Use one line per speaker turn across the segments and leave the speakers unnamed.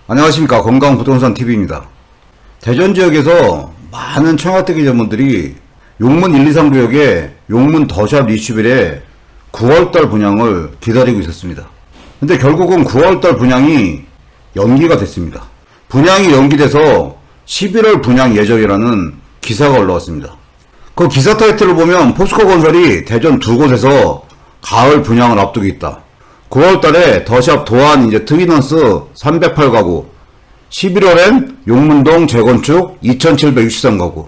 안녕하십니까. 건강부동산TV입니다. 대전 지역에서 많은 청약대기자분들이 용문 1, 2, 3구역에 용문 더샵 리슈빌의 9월달 분양을 기다리고 있었습니다. 근데 결국은 9월달 분양이 연기가 됐습니다. 분양이 연기돼서 11월 분양 예정이라는 기사가 올라왔습니다. 그 기사 타이틀을 보면 포스코건설이 대전 두 곳에서 가을 분양을 앞두고 있다. 9월달에 더샵 도안 트위넌스 308가구, 11월엔 용문동 재건축 2763가구.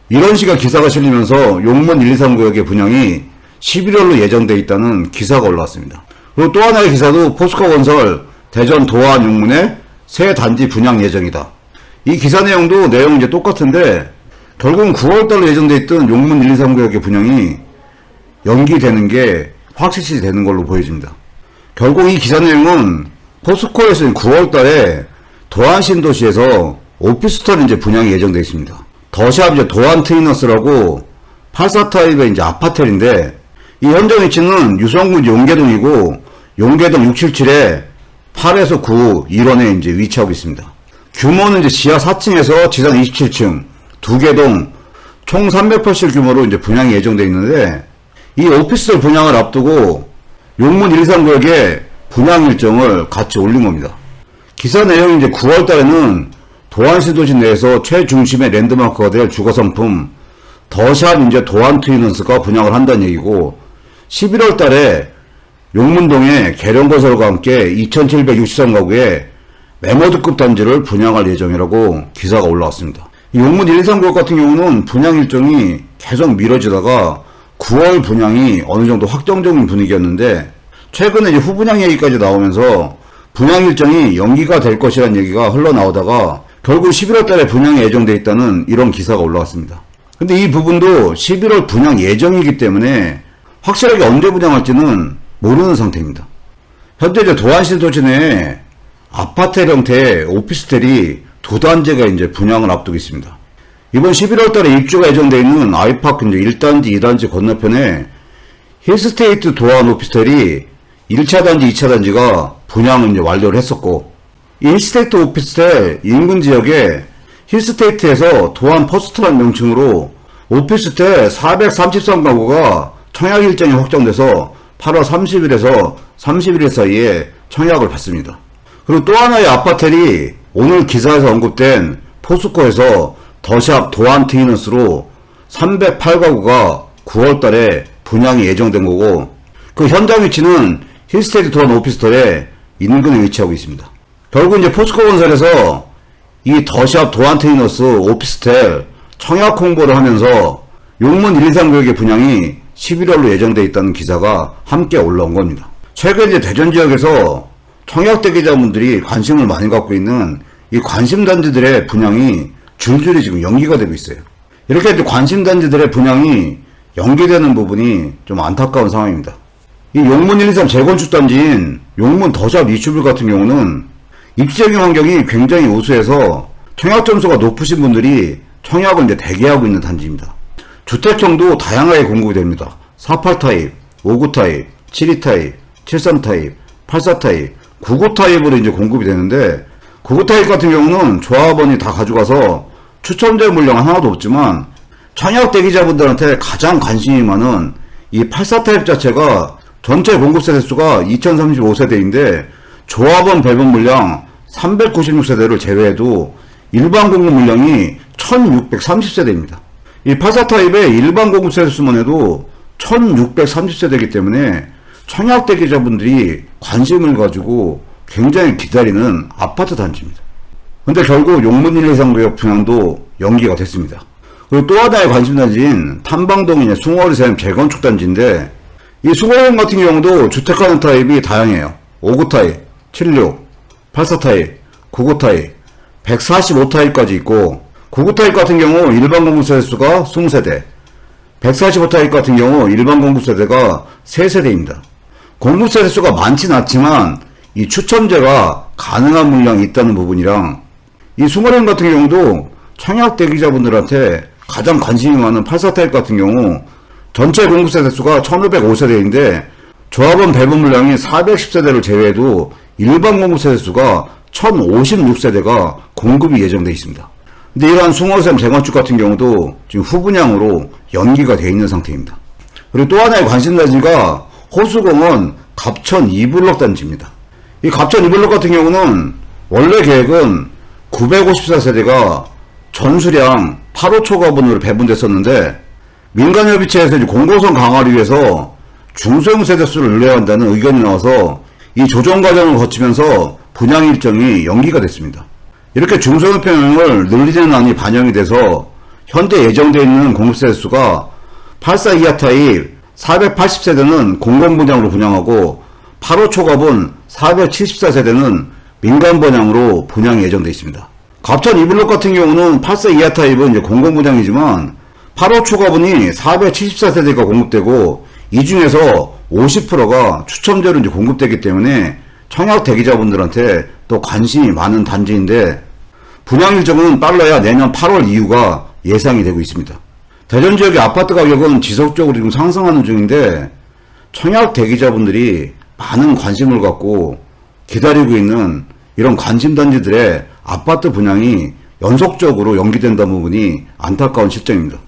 이런 식의 기사가 실리면서 용문 1, 2, 3구역의 분양이 11월로 예정되어 있다는 기사가 올라왔습니다. 그리고 또 하나의 기사도 포스코건설 대전 도안 용문의 새 단지 분양 예정이다. 이 기사 내용도 내용이 똑같은데 결국은 9월달로 예정되어 있던 용문 1, 2, 3구역의 분양이 연기되는 게 확실시 되는 걸로 보여집니다. 결국 이 기사 내용은 포스코에서 9월달에 도안 신도시에서 오피스텔 분양이 예정되어 있습니다. 더샵 도안 트위너스라고 84타입의 아파텔인데 이 현장 위치는 유성구 용계동이고 용계동 677에 8에서 9 1원에 위치하고 있습니다. 규모는 지하 4층에서 지상 27층 두 개 동 총 380 규모로 분양이 예정되어 있는데 이 오피스텔 분양을 앞두고 용문 1, 2, 3구역에 분양 일정을 같이 올린 겁니다. 기사 내용이 9월 달에는 도안신도시 내에서 최중심의 랜드마크가 될 주거상품 더샵 도안 트위넌스가 분양을 한다는 얘기고 11월 달에 용문동의 계룡건설과 함께 2763가구의 메모드급 단지를 분양할 예정이라고 기사가 올라왔습니다. 용문 1, 2, 3구역 같은 경우는 분양 일정이 계속 미뤄지다가 9월 분양이 어느 정도 확정적인 분위기였는데 최근에 후분양 얘기까지 나오면서 분양 일정이 연기가 될 것이라는 얘기가 흘러나오다가 결국 11월 달에 분양이 예정되어 있다는 이런 기사가 올라왔습니다. 근데 이 부분도 11월 분양 예정이기 때문에 확실하게 언제 분양할지는 모르는 상태입니다. 현재 도안신도시 내에 아파트 형태의 오피스텔이 두 단지가 분양을 앞두고 있습니다. 이번 11월 달에 입주가 예정되어 있는 아이파크 1단지, 2단지 건너편에 힐스테이트 도안 오피스텔이 1차 단지, 2차 단지가 분양을 완료를 했었고 이 힐스테이트 오피스텔 인근 지역에 힐스테이트에서 도안 퍼스트라는 명칭으로 오피스텔 433가구가 청약 일정이 확정돼서 8월 30일에서 31일 사이에 청약을 받습니다. 그리고 또 하나의 아파텔이 오늘 기사에서 언급된 포스코에서 더샵 도안 트위넌스로 308가구가 9월달에 분양이 예정된 거고 그 현장 위치는 힐스테이트 도안 오피스텔의 인근에 위치하고 있습니다. 결국 포스코건설에서 이 더샵 도안 트위넌스 오피스텔 청약 홍보를 하면서 용문 1, 2, 3구역의 분양이 11월로 예정되어 있다는 기사가 함께 올라온 겁니다. 최근 대전 지역에서 청약대기자분들이 관심을 많이 갖고 있는 이 관심단지들의 분양이 줄줄이 지금 연기가 되고 있어요. 이렇게 관심단지들의 분양이 연기되는 부분이 좀 안타까운 상황입니다. 이 용문 1, 2, 3 재건축 단지인 용문 더샵 리슈빌 같은 경우는 입지적인 환경이 굉장히 우수해서 청약 점수가 높으신 분들이 청약을 대기하고 있는 단지입니다. 주택형도 다양하게 공급이 됩니다. 48 타입, 59 타입, 72 타입, 73 타입, 84 타입, 99 타입으로 공급이 되는데 99 타입 같은 경우는 조합원이 다 가져가서 추첨될 물량은 하나도 없지만 청약 대기자분들한테 가장 관심이 많은 이 84 타입 자체가 전체 공급 세대수가 2035세대인데 조합원 배분 물량 396세대를 제외해도 일반 공급 물량이 1630세대입니다. 이 84 타입의 일반 공급 세대수만 해도 1630세대이기 때문에 청약 대기자분들이 관심을 가지고 굉장히 기다리는 아파트 단지입니다. 근데 결국 용문 1, 2, 3구역 분양도 연기가 됐습니다. 그리고 또 하나의 관심 단지인 탐방동의 숭어리샘 재건축 단지인데 이 숭어리샘 같은 경우도 주택가능 타입이 다양해요. 59 타입, 76, 84 타입, 99 타입, 145 타입까지 있고 99 타입 같은 경우 일반 공급 세대수가 20세대, 145 타입 같은 경우 일반 공급 세대가 3세대입니다. 공급 세대수가 많진 않지만 이 추첨제가 가능한 물량이 있다는 부분이랑 이 숭어리샘 같은 경우도 청약 대기자분들한테 가장 관심이 많은 84 타입 같은 경우 전체 공급 세대수가 1505세대인데 조합원 배분 물량이 410세대를 제외해도 일반 공급 세대수가 1056세대가 공급이 예정되어 있습니다. 근데 이러한 숭어샘 재건축 같은 경우도 지금 후분양으로 연기가 되어 있는 상태입니다. 그리고 또 하나의 관심단지가 호수공원 갑천 2블록 단지입니다. 이 갑천 2블록 같은 경우는 원래 계획은 954세대가 전수량 8호 초과분으로 배분됐었는데 민간협의체에서 공고성 강화를 위해서 중소형 세대수를 늘려야 한다는 의견이 나와서 이 조정 과정을 거치면서 분양 일정이 연기가 됐습니다. 이렇게 중소형 평형을 늘리는 안이 반영이 돼서 현재 예정되어 있는 공급세대 수가 84 이하 타입 480세대는 공공분양으로 분양하고 8호 초과분 474세대는 민간분양으로 분양이 예정되어 있습니다. 갑천 2블록 같은 경우는 84 이하 타입은 이제 공공분양이지만 8호 초과분이 474세대가 공급되고 이 중에서 50%가 추첨제로 이제 공급되기 때문에 청약 대기자분들한테 또 관심이 많은 단지인데 분양 일정은 빨라야 내년 8월 이후가 예상이 되고 있습니다. 대전 지역의 아파트 가격은 지속적으로 지금 상승하는 중인데 청약 대기자분들이 많은 관심을 갖고 기다리고 있는 이런 관심단지들의 아파트 분양이 연속적으로 연기된다는 부분이 안타까운 실정입니다.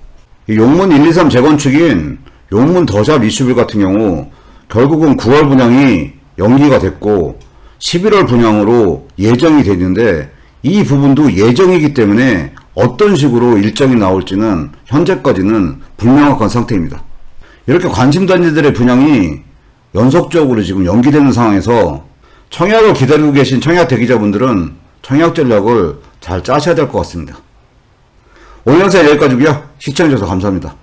용문 1, 2, 3 재건축인 용문 더샵 리슈빌 같은 경우 결국은 9월 분양이 연기가 됐고 11월 분양으로 예정이 되는데 이 부분도 예정이기 때문에 어떤 식으로 일정이 나올지는 현재까지는 불명확한 상태입니다. 이렇게 관심단지들의 분양이 연속적으로 지금 연기되는 상황에서 청약을 기다리고 계신 청약 대기자분들은 청약 전략을 잘 짜셔야 될 것 같습니다. 오늘 영상 여기까지고요. 시청해주셔서 감사합니다.